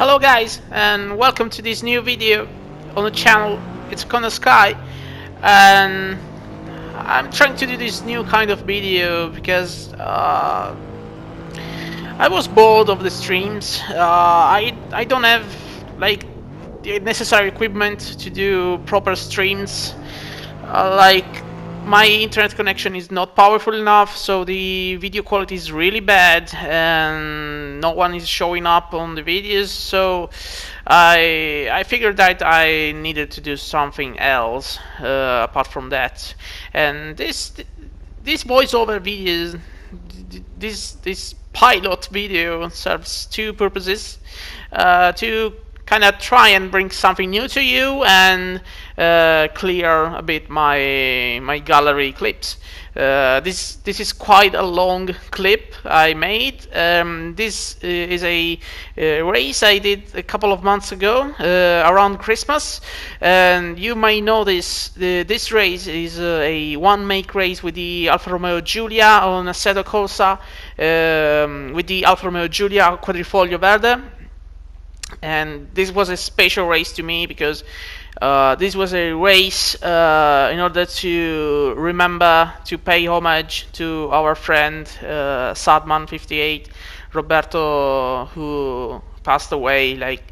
Hello guys, and welcome to this new video on the channel. It's Connor Sky, and I'm trying to do this new kind of video because I was bored of the streams. I don't have like the necessary equipment to do proper streams. Like my internet connection is not powerful enough, so the video quality is really bad and no one is showing up on the videos. So I figured that I needed to do something else apart from that. And this voiceover videos, this pilot video serves two purposes: to kind of try and bring something new to you and clear a bit my gallery clips. This is quite a long clip I made. This is a race I did a couple of months ago around Christmas, and you may know this race is a one-make race with the Alfa Romeo Giulia on Assetto Corsa, with the Alfa Romeo Giulia Quadrifoglio Verde. And this was a special race to me because this was a race in order to remember, to pay homage to our friend Sadman58 Roberto, who passed away like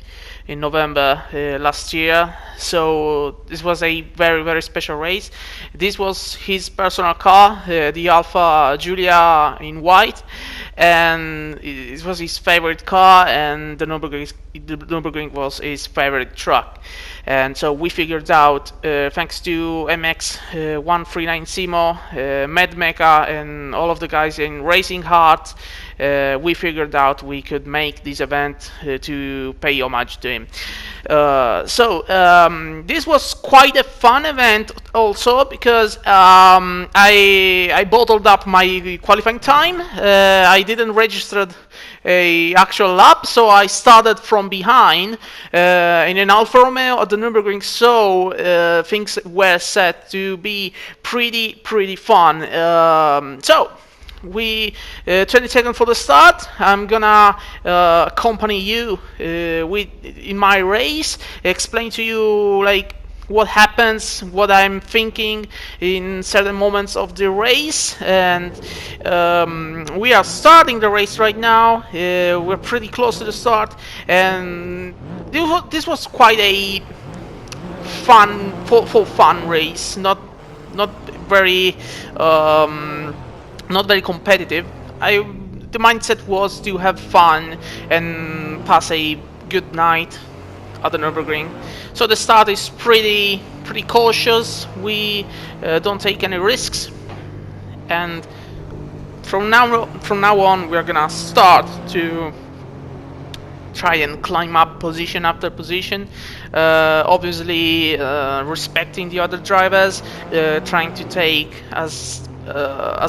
in November last year. So this was a very special race. This was his personal car, the Alfa Giulia in white, and it was his favorite car, and the Nürburgring was his favorite truck. And so we figured out, thanks to MX 139 Simo, Medmecha, and all of the guys in Racing Heart, we figured out we could make this event to pay homage to him. This was quite a fun event also because I bottled up my qualifying time. I didn't register a actual lap, so I started from behind in an Alfa Romeo at the Nürburgring. So things were set to be pretty fun. We 20 seconds for the start. I'm gonna accompany you in my race, explain to you like what happens, what I'm thinking in certain moments of the race. And we are starting the race right now. We're pretty close to the start, and this was quite a fun, for fun race. Not very not very competitive. The mindset was to have fun and pass a good night at the Nürburgring. So the start is pretty cautious. We don't take any risks, and from now on we're gonna start to try and climb up position after position, obviously respecting the other drivers, trying to take as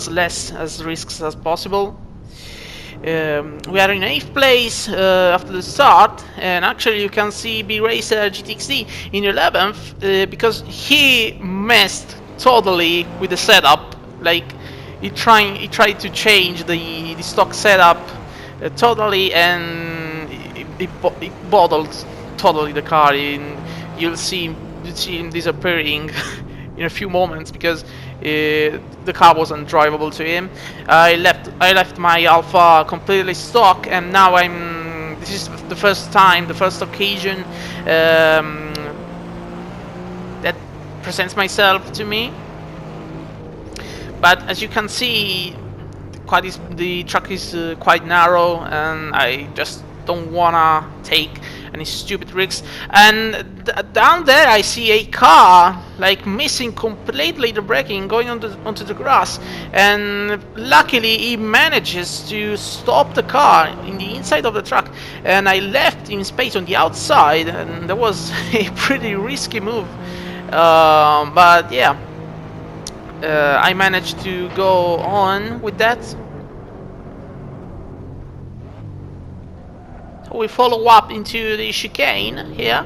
less as risks as possible. We are in 8th place after the start, and actually you can see B-Racer GTXD in 11th because he messed totally with the setup. Like he tried to change the stock setup totally, and it bottled totally the car. You'll see him disappearing in a few moments because the car wasn't drivable to him. I left my Alfa completely stock, and now this is the first occasion that presents myself to me. But as you can see, the track is quite narrow, and I just don't wanna take any stupid risks. And down there I see a car like missing completely the braking, going onto the grass, and luckily he manages to stop the car in the inside of the truck, and I left him space on the outside, and that was a pretty risky move, but yeah, I managed to go on with that. We follow up into the chicane here,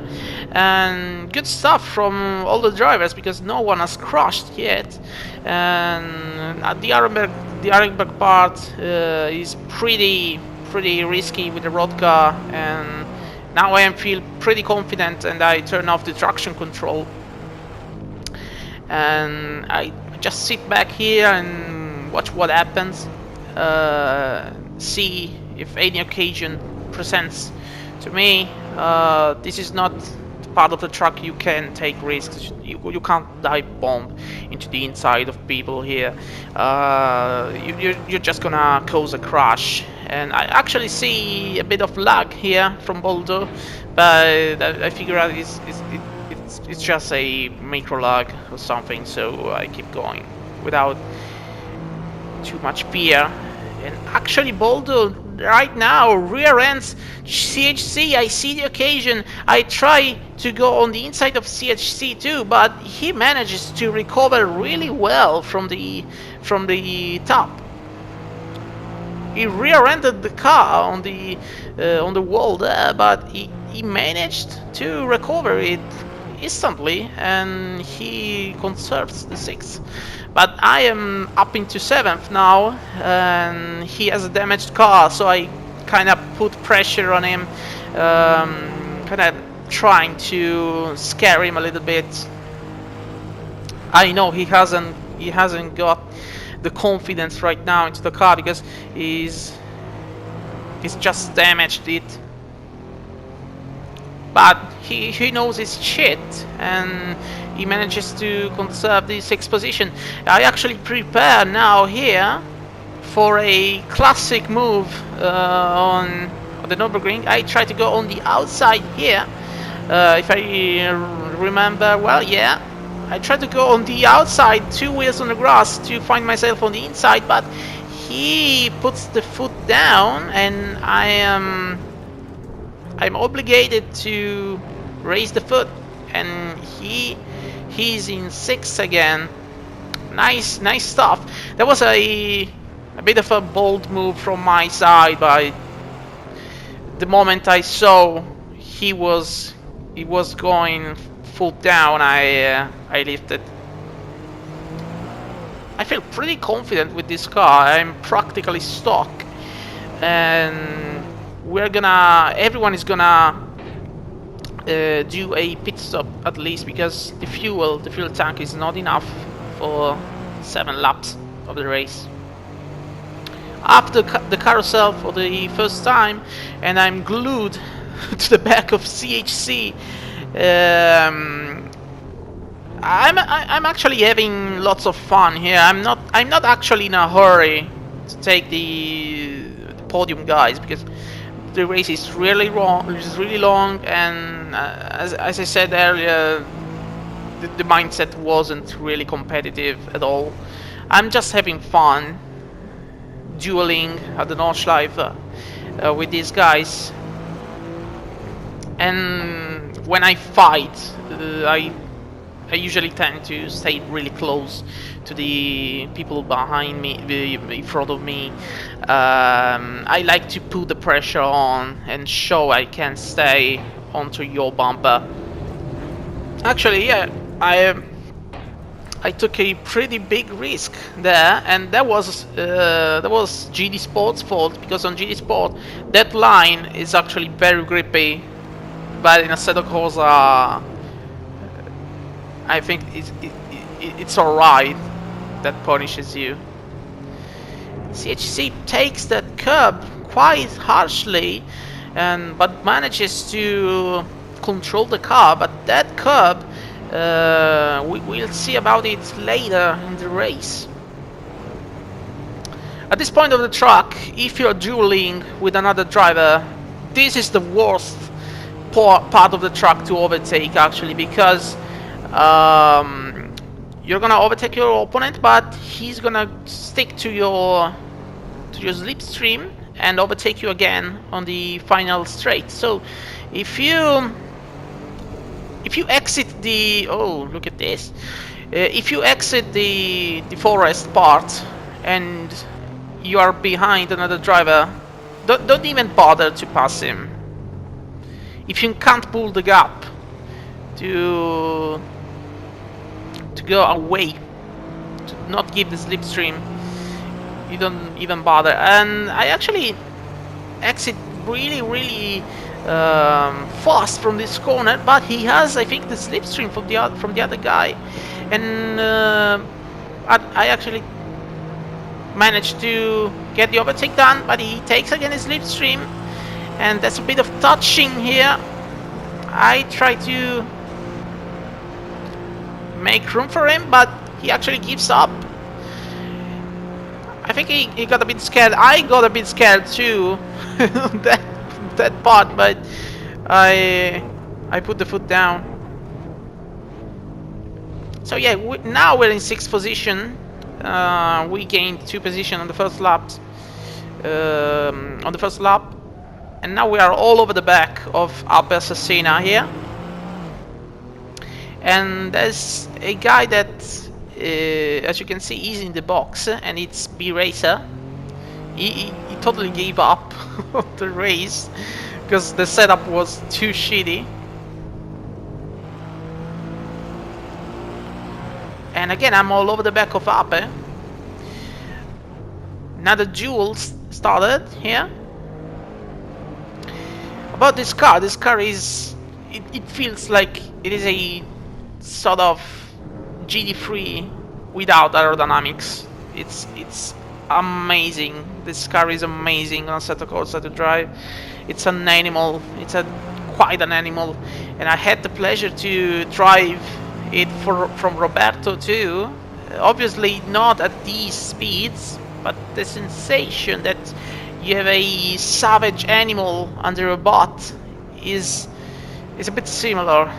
and good stuff from all the drivers because no one has crashed yet. And at the Arenberg part is pretty risky with the road car, and Now I feel pretty confident, and I turn off the traction control. And I just sit back here and watch what happens. See if any occasion presents to me. This is not part of the truck you can take risks. You can't dive bomb into the inside of people here. You're just gonna cause a crash. And I actually see a bit of lag here from Boldo, but I figure out it's just a micro lag or something, so I keep going without too much fear. And actually Boldo right now rear ends CHC. I see the occasion. I try to go on the inside of CHC too, but he manages to recover really well from the top. He rear-ended the car on the wall there, but he managed to recover it instantly, and he conserves the 6th. But I am up into 7th now, and he has a damaged car, so I kind of put pressure on him, kind of trying to scare him a little bit. I know he hasn't got the confidence right now into the car because he's just damaged it. But he knows his shit, and he manages to conserve the 6th position. I actually prepare now here for a classic move on the Nürburgring. I try to go on the outside here. If I remember well, yeah. I try to go on the outside, 2 wheels on the grass, to find myself on the inside, but he puts the foot down, and I'm obligated to raise the foot, and he's in 6th again. Nice stuff. That was a bit of a bold move from my side, but the moment I saw he was going full down, I lifted. I feel pretty confident with this car. I'm practically stock, and everyone is gonna do a pit stop at least, because the fuel tank is not enough for 7 laps of the race. After the carousel for the first time, and I'm glued to the back of CHC. I'm actually having lots of fun here. I'm not actually in a hurry to take the podium, guys, because the race is really long, and as I said earlier, the mindset wasn't really competitive at all. I'm just having fun dueling at the Nordshleife with these guys. And when I fight, I usually tend to stay really close to the people behind me, in front of me. I like to put the pressure on and show I can stay onto your bumper. Actually, yeah, I took a pretty big risk there, and that was GD Sport's fault, because on GD Sport that line is actually very grippy. But in Assetto Corsa, I think it's alright. That punishes you. CHC takes that curb quite harshly, but manages to control the car. But that curb, we'll see about it later in the race. At this point of the track, if you're dueling with another driver, this is the worst part of the track to overtake, actually, because you're gonna overtake your opponent, but he's gonna stick to your slipstream and overtake you again on the final straight. So if you exit the look at this, if you exit the forest part and you are behind another driver, don't even bother to pass him. If you can't pull the gap to go away, to not give the slipstream, you don't even bother. And I actually exit really fast from this corner, but he has, I think, the slipstream from the other guy, and I actually managed to get the overtake done, but he takes again his slipstream, and there's a bit of touching here. I try to make room for him, but he actually gives up. I think he got a bit scared. I got a bit scared too that part, but I put the foot down. So yeah, now we're in 6th position. We gained 2 positions on the first lap. And now we are all over the back of Alfa Cesena here. And there's a guy that, as you can see, is in the box, and it's B-Racer. He totally gave up on the race because the setup was too shitty. And again, I'm all over the back of Alfa. Another duel started here. About this car is... It feels like it is a sort of GT3 without aerodynamics. It's amazing. This car is amazing on Assetto Corsa to drive. It's an animal. It's quite an animal. And I had the pleasure to drive it from Roberto too. Obviously not at these speeds, but the sensation that you have a savage animal under a bot is a bit similar.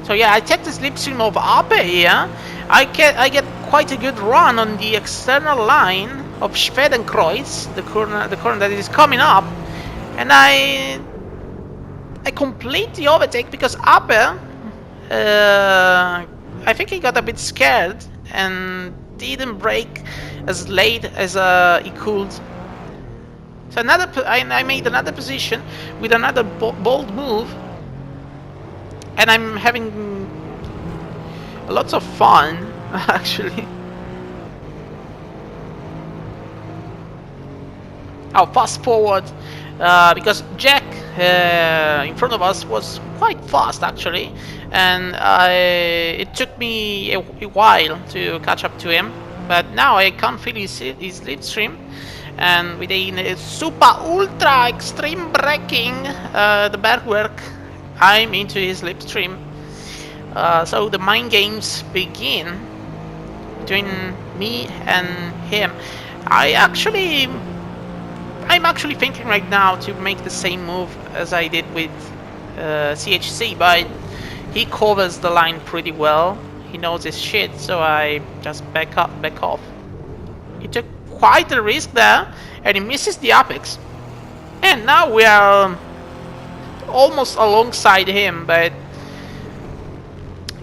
So yeah, I take the slipstream of Alfa here. I get quite a good run on the external line of Schwedenkreuz, the corner that is coming up, and I complete the overtake because Alfa, I think he got a bit scared and didn't brake as late as he could. So I made another position with another bold move, and I'm having lots of fun actually. I'll fast forward because Jack in front of us was quite fast actually, and it took me a while to catch up to him, but now I can't feel his slipstream, and with a super ultra extreme braking, the back work, I'm into his slipstream. So the mind games begin between me and him. I'm actually thinking right now to make the same move as I did with CHC, but he covers the line pretty well. He knows his shit, so I just back off. He took quite a risk there, and he misses the apex. And now we are almost alongside him, but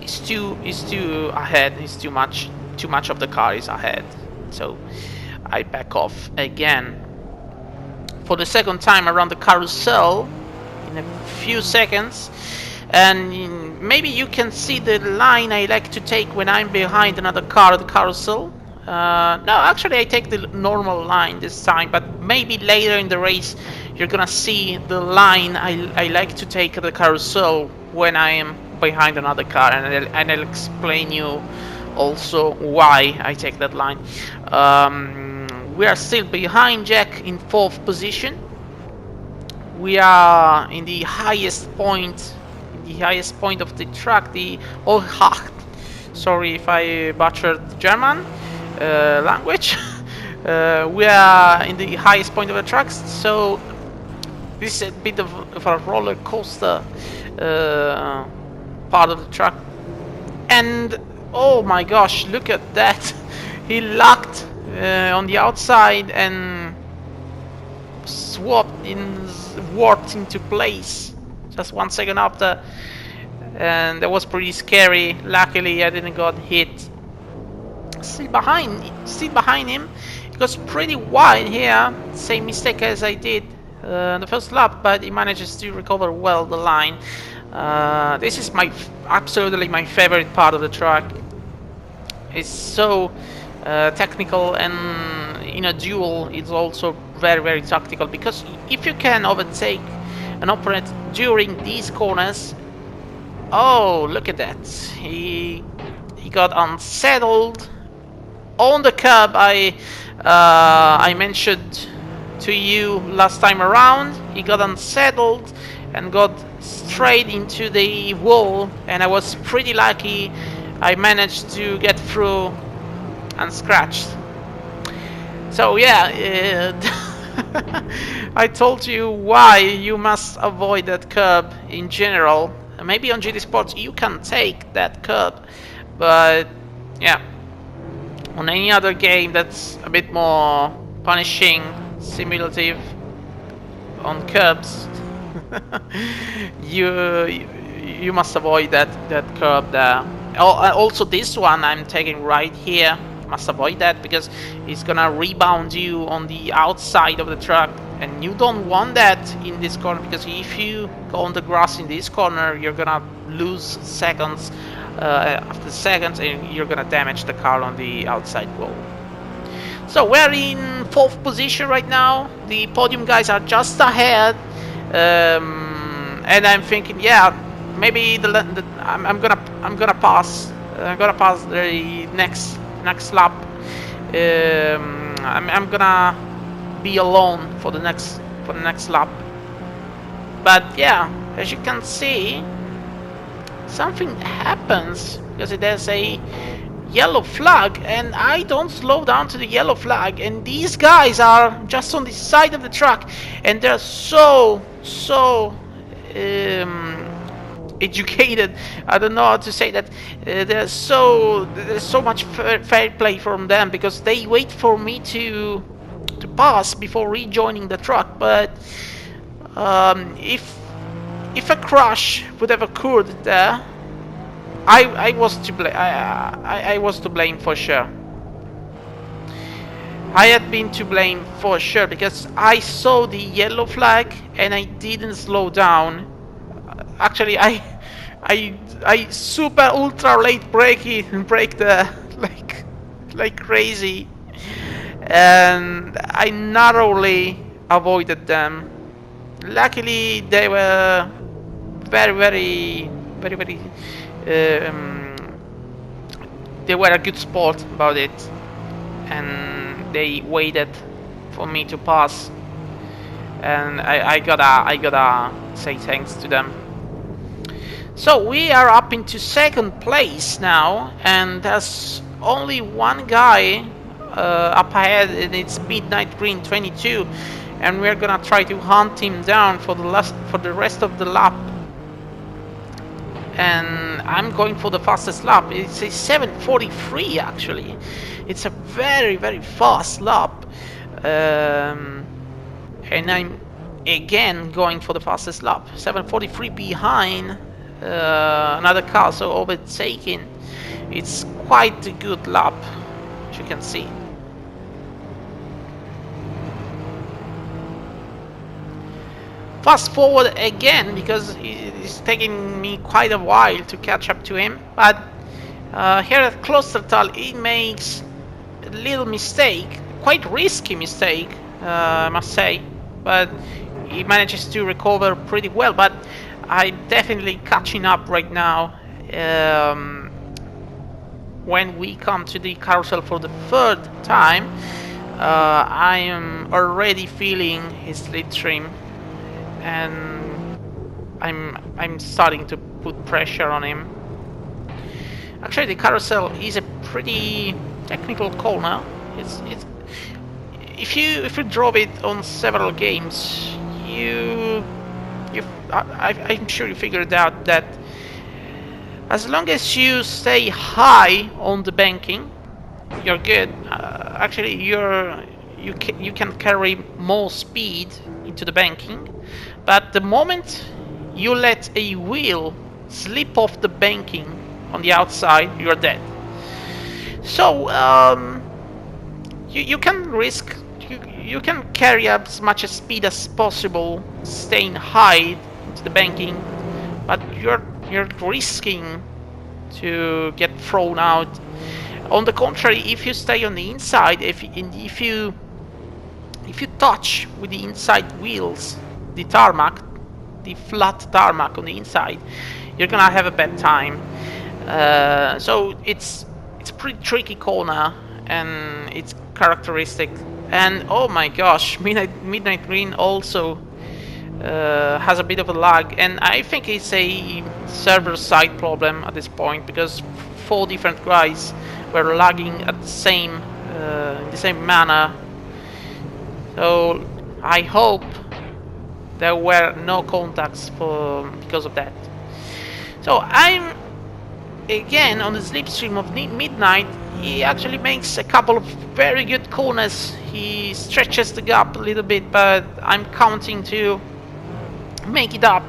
he's too ahead. He's too much of the car is ahead. So I back off again. For the second time around the carousel in a few seconds, and maybe you can see the line I like to take when I'm behind another car at the carousel. No, actually I take the normal line this time, but maybe later in the race you're gonna see the line I like to take at the carousel when I am behind another car, and I'll explain you also why I take that line. We are still behind Jack in 4th position. We are in the highest point of the track, the Olhacht. Sorry if I butchered German language. We are in the highest point of the track, so this is a bit of a roller coaster part of the track. And oh my gosh, look at that! He locked on the outside and warped into place just 1 second after, and that was pretty scary. Luckily I didn't got hit. Still behind him. It was pretty wide here, same mistake as I did in the first lap, but he manages to recover well the line. This is absolutely my favorite part of the track. It's so technical, and in a duel it's also very, very tactical, because if you can overtake an opponent during these corners, oh, look at that, he got unsettled on the curb. I mentioned to you last time around, he got unsettled and got straight into the wall, and I was pretty lucky. I managed to get through unscratched. So yeah, I told you why you must avoid that curb in general. Maybe on GT Sports you can take that curb, but yeah, on any other game that's a bit more punishing, simulative on curbs, you must avoid that curb there. Also, this one I'm taking right here, must avoid that, because it's gonna rebound you on the outside of the track, and you don't want that in this corner, because if you go on the grass in this corner, you're gonna lose seconds after seconds, and you're gonna damage the car on the outside wall. So we're in 4th position right now. The podium guys are just ahead, and I'm thinking, yeah, maybe I'm gonna pass. I'm gonna pass the next lap. I'm gonna be alone for the next lap. But yeah, as you can see, something happens, because there's a yellow flag, and I don't slow down to the yellow flag, and these guys are just on the side of the track, and they're so educated. I don't know how to say that. There's so much fair play from them, because they wait for me to pass before rejoining the truck. But if a crash would have occurred there, I was to blame. I was to blame for sure. I had been to blame for sure, because I saw the yellow flag and I didn't slow down. Actually, I super ultra late brake there like crazy, and I narrowly avoided them. Luckily, they were very they were a good sport about it, and they waited for me to pass, and I gotta say thanks to them. So we are up into 2nd place now, and there's only one guy up ahead, and it's Midnight Green 22, and we're gonna try to hunt him down for the rest of the lap. And I'm going for the fastest lap. It's a 7:43 actually. It's a very fast lap, and I'm again going for the fastest lap. 7:43 behind another car, so overtaking. It's quite a good lap, as you can see. Fast forward again, because it's taking me quite a while to catch up to him. But here at Klostertal, he makes a little mistake, quite risky mistake, I must say. But he manages to recover pretty well. But I'm definitely catching up right now. When we come to the carousel for the 3rd time, I am already feeling his slipstream, and I'm starting to put pressure on him. Actually, the carousel is a pretty technical corner. It's if you drove it on several games, I'm sure you figured out that as long as you stay high on the banking, you're good. Actually, you can carry more speed into the banking, but the moment you let a wheel slip off the banking on the outside, you're dead. So you can risk, you can carry up as much speed as possible, staying high into the banking, but you're risking to get thrown out. On the contrary, if you stay on the inside, if if you touch with the inside wheels the tarmac, the flat tarmac on the inside, you're gonna have a bad time. So it's a pretty tricky corner, and it's characteristic. And oh my gosh, Midnight Green also has a bit of a lag, and I think it's a server side problem at this point, because 4 different guys were lagging at the same in the same manner. So I hope there were no contacts because of that. So I'm again on the slipstream of Midnight. He actually makes a couple of very good corners. He stretches the gap a little bit, but I'm counting to make it up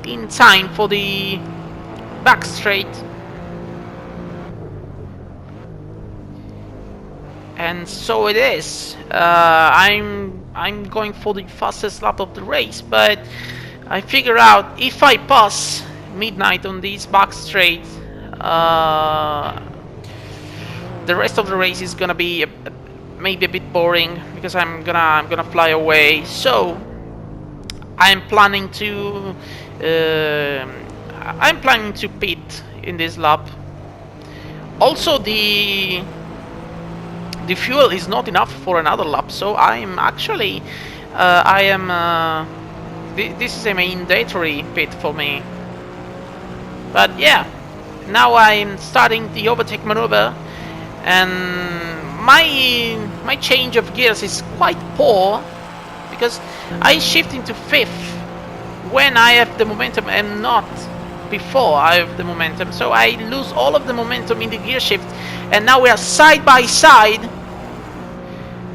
in time for the back straight. And so it is. I'm going for the fastest lap of the race, but I figure out if I pass Midnight on this back straight, the rest of the race is gonna be maybe a bit boring, because I'm gonna fly away. So I'm planning to pit in this lap. Also, the fuel is not enough for another lap, so I'm actually this is a mandatory pit for me. But yeah, now I'm starting the overtake maneuver, and my change of gears is quite poor, because I shift into 5th when I have the momentum and not before I have the momentum. So I lose all of the momentum in the gear shift, and now we are side by side,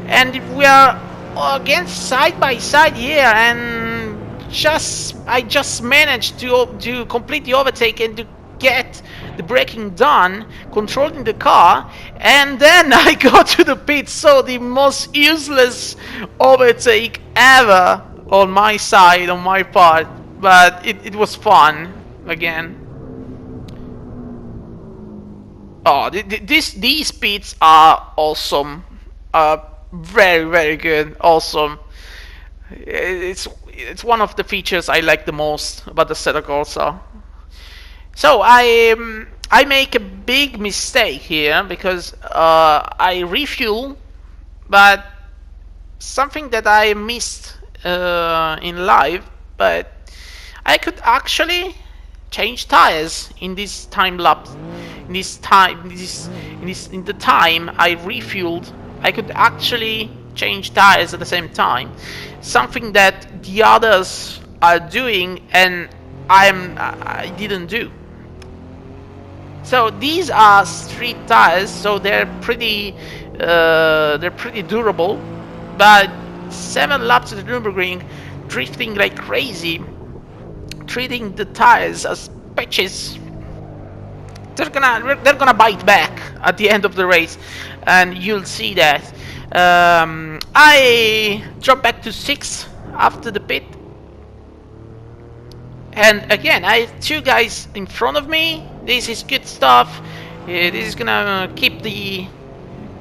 and we are against side by side here, and I just managed to complete the overtake and to get the braking done, controlling the car, and then I go to the pit. So the most useless overtake ever on my side, on my part, but it was fun again. Oh, these pits are awesome, very, very good, awesome. It's one of the features I like the most about the Assetto Corsa. So I make a big mistake here, because I refuel, but something that I missed in live, but I could actually change tires in this time lapse. In the time I refueled, I could actually change tires at the same time, something that the others are doing and I didn't do. So these are street tires, so they're pretty durable, but 7 laps at the Nürburgring, drifting like crazy, treating the tires as patches, they're gonna bite back at the end of the race, and you'll see that. I dropped back to 6th after the pit, and again I have 2 guys in front of me. This is good stuff. This is gonna keep the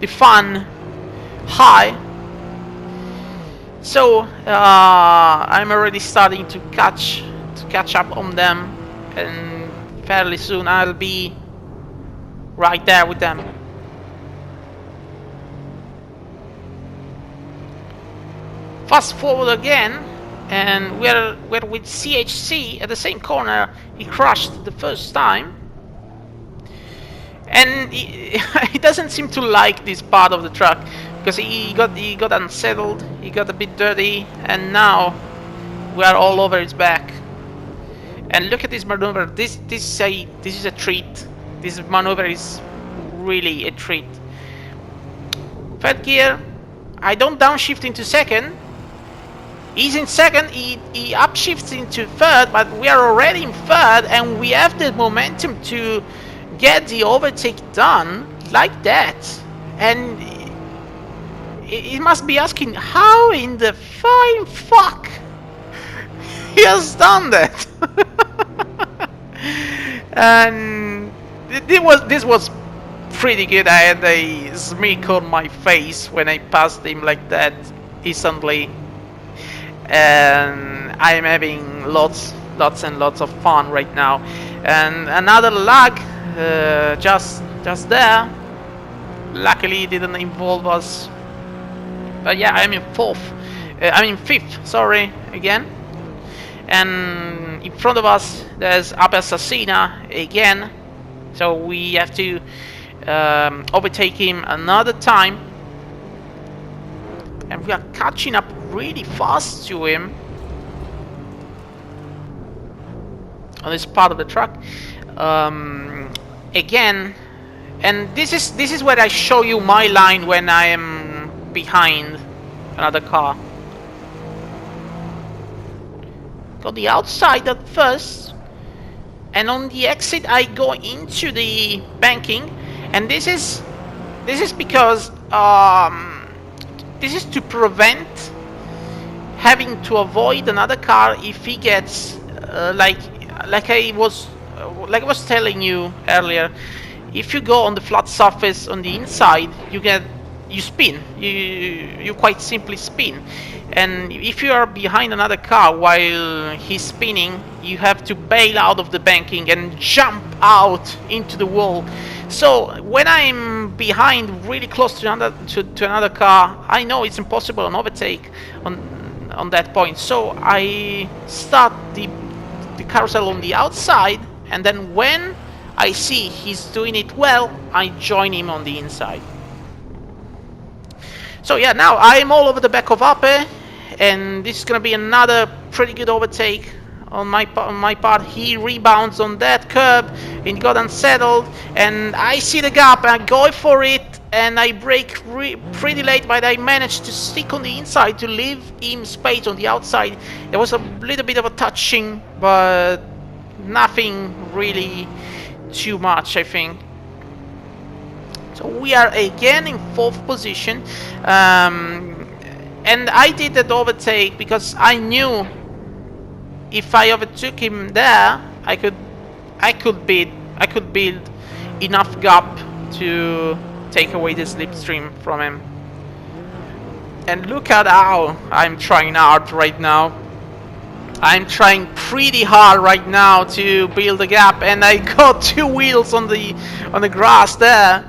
fun high. So I'm already starting to catch up on them, and fairly soon I'll be right there with them. Fast forward again, and we're with CHC at the same corner. He crashed the first time, and he doesn't seem to like this part of the track, because he got unsettled, he got a bit dirty, and now we are all over his back. And look at this maneuver. This is a treat. This maneuver is really a treat. 3rd gear, I don't downshift into 2nd. He's in 2nd, he upshifts into 3rd, but we are already in 3rd, and we have the momentum to get the overtake done like that. And he must be asking, how in the fine fuck he has done that? And this was pretty good. I had a smirk on my face when I passed him like that. instantly, and I'm having lots and lots of fun right now. And another lag, just there. Luckily, it didn't involve us. But yeah, I'm in fourth. I'm in fifth. Sorry, again. And in front of us, there's Upper Sassina again. So we have to overtake him another time. And we are catching up really fast to him on this part of the track. Again, and this is where I show you my line when I am behind another car. Got the outside at first, and on the exit I go into the banking, and this is because this is to prevent having to avoid another car if he gets like I was telling you earlier. If you go on the flat surface on the inside, you spin. You quite simply spin. And if you are behind another car while he's spinning, you have to bail out of the banking and jump out into the wall. So when I'm behind, really close to another car, I know it's impossible an overtake on that point. So I start the carousel on the outside, and then when I see he's doing it well, I join him on the inside. So yeah, now I'm all over the back of Ape, and this is gonna be another pretty good overtake on my part. He rebounds on that curb and got unsettled, and I see the gap and I go for it, and I brake pretty late, but I managed to stick on the inside to leave him space on the outside. There was a little bit of a touching, but nothing really too much, I think. So we are again in fourth position, and I did that overtake because I knew if I overtook him there, I could build enough gap to take away the slipstream from him. And look at how I'm trying hard right now. I'm trying pretty hard right now to build a gap, and I got 2 wheels on the grass there.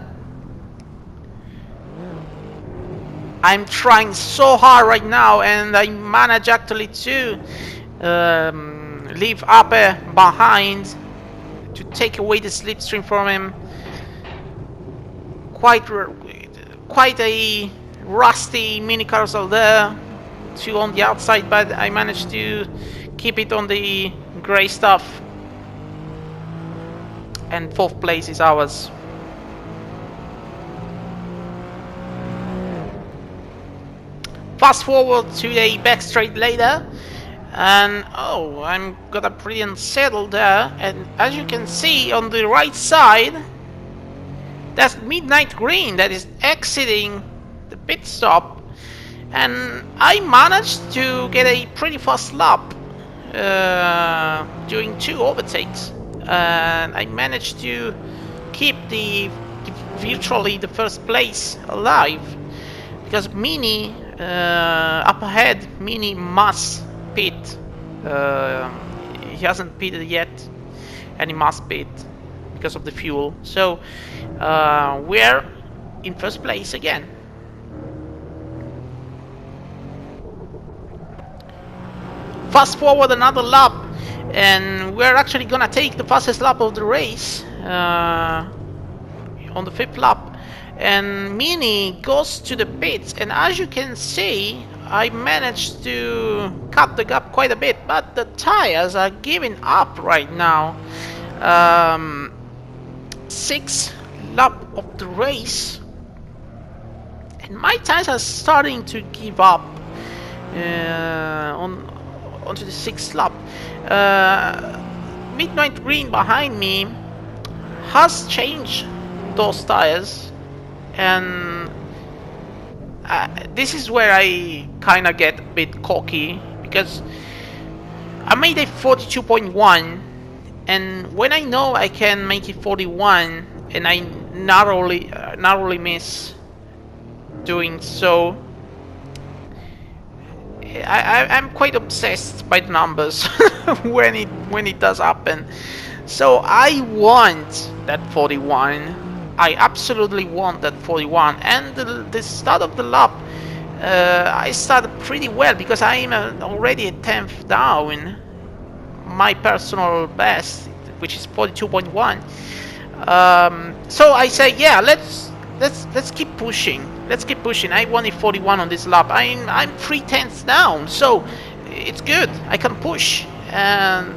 I'm trying so hard right now, and I manage actually to leave Ape behind to take away the slipstream from him. Quite a rusty mini carousel there. 2 on the outside, but I managed to keep it on the grey stuff. And fourth place is ours. Fast forward to the back straight later, and oh, I'm got a pretty unsettled there, and as you can see on the right side, that's Midnight Green that is exiting the pit stop, and I managed to get a pretty fast lap doing 2 overtakes, and I managed to keep virtually the first place alive, because Mini up ahead, Mini must pit. He hasn't pitted yet, and he must pit because of the fuel. So we're in first place again. Fast forward another lap, and we're actually gonna take the fastest lap of the race on the 5th lap. And Mini goes to the pits, and as you can see, I managed to cut the gap quite a bit, but the tires are giving up right now. 6th lap of the race, and my tires are starting to give up onto the 6th lap. Midnight Green behind me has changed those tires, and this is where I kind of get a bit cocky, because I made a 42.1, and when I know I can make it 41 and I narrowly miss doing so, I'm quite obsessed by the numbers when it does happen. So I want that 41. I absolutely want that 41. And the start of the lap, I started pretty well because I'm already a 10th down my personal best, which is 42.1. So I say, yeah, let's keep pushing. Let's keep pushing. I wanted 41 on this lap. I'm 3/10 down, so it's good. I can push, and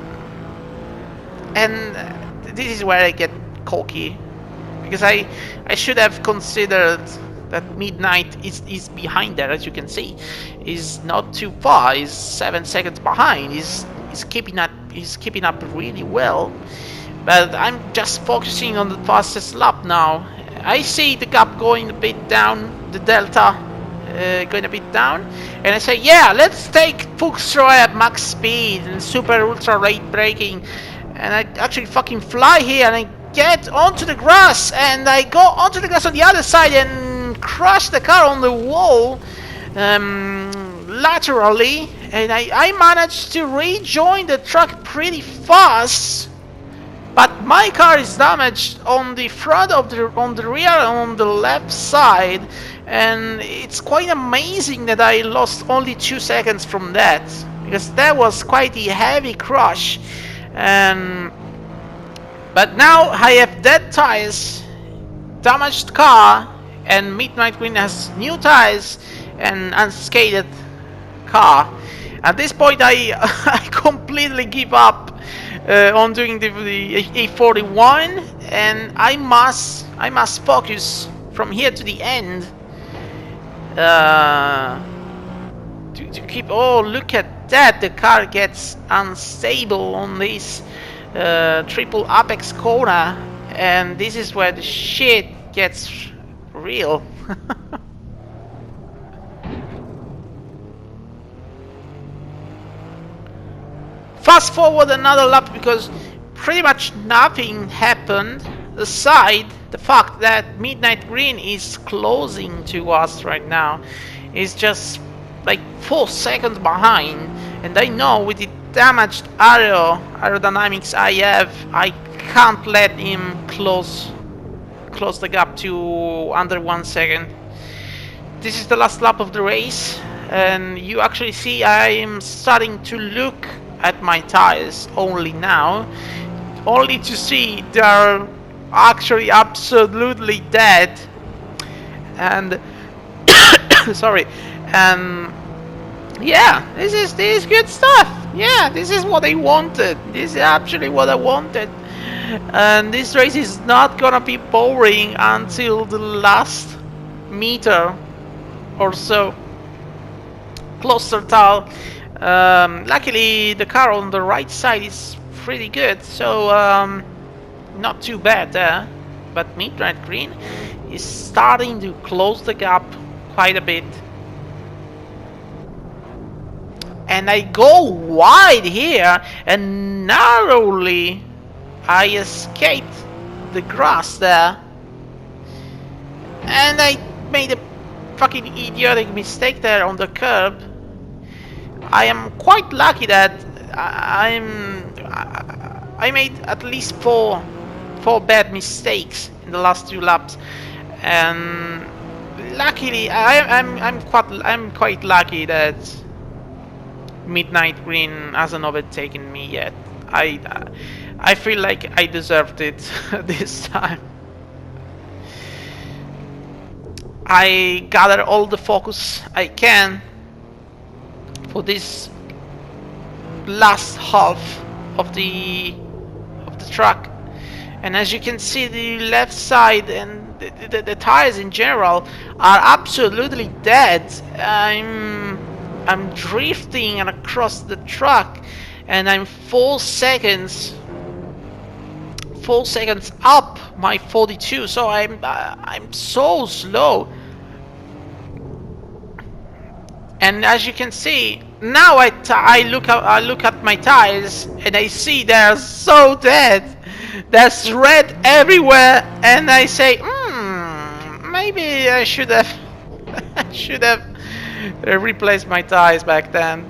this is where I get cocky because I should have considered that Midnight is behind there. As you can see, is not too far. He's 7 seconds behind. He's keeping up. He's keeping up really well. But I'm just focusing on the fastest lap now. I see the gap going a bit down, the delta going a bit down, and I say, yeah, let's take full throw at max speed and super ultra late braking, and I actually fucking fly here and I get onto the grass, and I go onto the grass on the other side and crash the car on the wall laterally, and I managed to rejoin the truck pretty fast. But my car is damaged on the front of on the rear and on the left side, and it's quite amazing that I lost only 2 seconds from that, because that was quite a heavy crash. But now I have dead tires, damaged car, and Midnight Green has new tires and unscathed car. At this point, I completely give up on doing the A41, and I must focus from here to the end to keep. Oh, look at that! The car gets unstable on this triple apex corner, and this is where the shit gets real. Fast forward another lap because pretty much nothing happened aside the fact that Midnight Green is closing to us right now. He's just like 4 seconds behind, and I know with the damaged aerodynamics I have, I can't let him close the gap to under 1 second. This is the last lap of the race, and you actually see I'm starting to look at my tires only now, only to see they're actually absolutely dead. And sorry, and yeah, this is good stuff. Yeah, this is what I wanted. This is actually what I wanted. And this race is not gonna be boring until the last meter or so. Closer tall. Luckily, the car on the right side is pretty good, so not too bad there. But Midnight Green is starting to close the gap quite a bit. And I go wide here, and narrowly I escaped the grass there. And I made a fucking idiotic mistake there on the curb. I am quite lucky that I made at least four bad mistakes in the last 2 laps, and luckily I'm quite lucky that Midnight Green hasn't overtaken me yet. I feel like I deserved it this time. I gather all the focus I can for this last half of the track, and as you can see, the left side and the tires in general are absolutely dead. I'm drifting across the track, and I'm 4 seconds up my 42, so I'm so slow. And as you can see, now I look at my tires and I see they're so dead. There's red everywhere, and I say, maybe I should have I replaced my tires back then.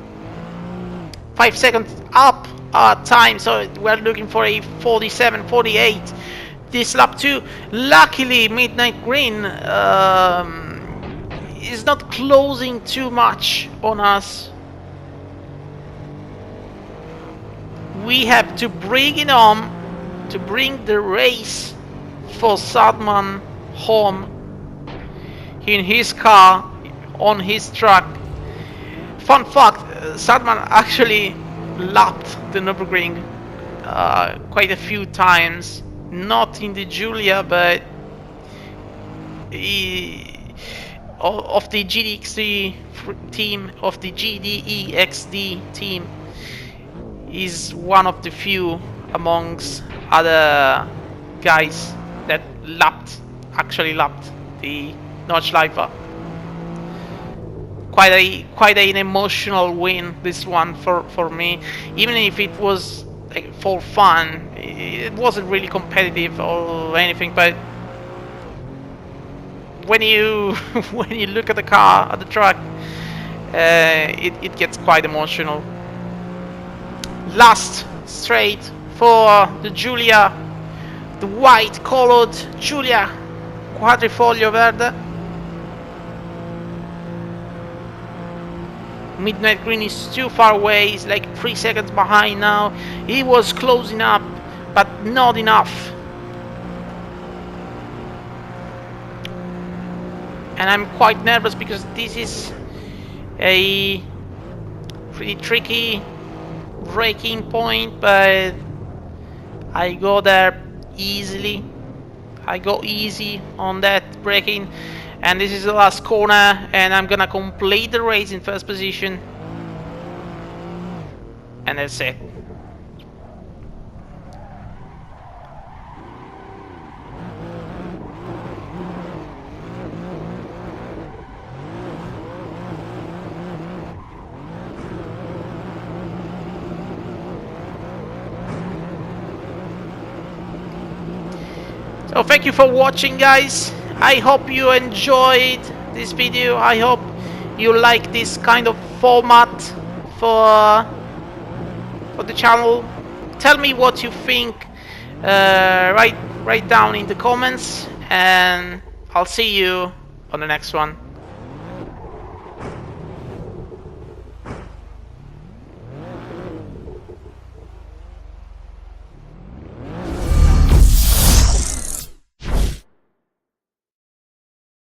5 seconds up time, so we're looking for a 47, 48 this lap too. Luckily, Midnight Green is not closing too much on us. We have to bring it on to bring the race for Sadman home in his car, on his truck. Fun fact, Sadman actually lapped the Nürburgring quite a few times. Not in the Giulia, but of the GDXD team, of the GDEXD team, is one of the few amongst other guys that actually lapped the Nordshleife. Quite an emotional win, this one for me. Even if it was like, for fun, it wasn't really competitive or anything. But when you when you look at the car, at the truck, it gets quite emotional. Last straight for the Giulia, the white-colored Giulia Quadrifoglio Verde. Midnight Green is too far away, he's like 3 seconds behind now. He was closing up, but not enough. And I'm quite nervous because this is a pretty tricky braking point, but I go there easily. I go easy on that braking. And this is the last corner, and I'm gonna complete the race in first position. And that's it. So thank you for watching, guys. I hope you enjoyed this video. I hope you like this kind of format for the channel. Tell me what you think. Write down in the comments, and I'll see you on the next one.